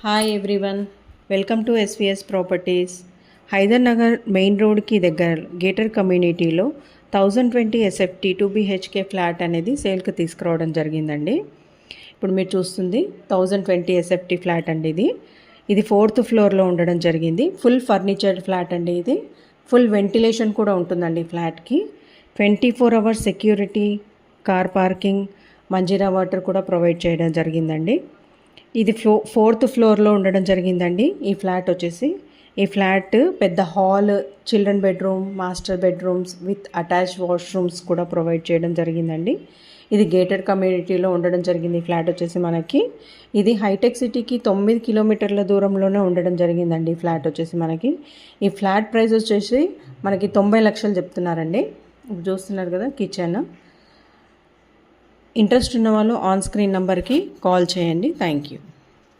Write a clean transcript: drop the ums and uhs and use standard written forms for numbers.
Hi everyone, welcome to SVS properties. Hydernagar main రోడ్కి దగ్గర getter కమ్యూనిటీలో 1020 ఎస్ఎఫ్టీ 2 BHK ఫ్లాట్ అనేది సేల్కి తీసుకురావడం జరిగిందండి. ఇప్పుడు మీరు చూస్తుంది 1020 ఎస్ఎఫ్టీ ఫ్లాట్ అండి. ఇది 4th ఫ్లోర్లో ఉండడం జరిగింది. ఫుల్ ఫర్నిచర్డ్ ఫ్లాట్ అండి. ఇది ఫుల్ వెంటిలేషన్ కూడా ఉంటుందండి ఫ్లాట్కి. 24 hours security, car parking, Manjira water కూడా ప్రొవైడ్ చేయడం జరిగిందండి. ఇది 4th ఫ్లోర్లో ఉండడం జరిగిందండి. ఈ ఫ్లాట్ వచ్చేసి ఈ ఫ్లాట్ పెద్ద hall, children bedroom, master bedrooms with attached washrooms కూడా ప్రొవైడ్ చేయడం జరిగిందండి. ఇది గేటెడ్ కమ్యూనిటీలో ఉండడం జరిగింది. ఈ ఫ్లాట్ వచ్చేసి మనకి ఇది హైటెక్ సిటీకి 9 కిలోమీటర్ల దూరంలోనే ఉండడం జరిగిందండి. ఈ ఫ్లాట్ వచ్చేసి మనకి ఈ ఫ్లాట్ ప్రైస్ వచ్చేసి మనకి 90 లక్షలు చెప్తున్నారండి. ఇప్పుడు చూస్తున్నారు కదా కిచెన్. ఇంట్రెస్ట్ ఉన్న వాళ్ళు ఆన్ స్క్రీన్ నెంబర్కి కాల్ చేయండి. Thank you.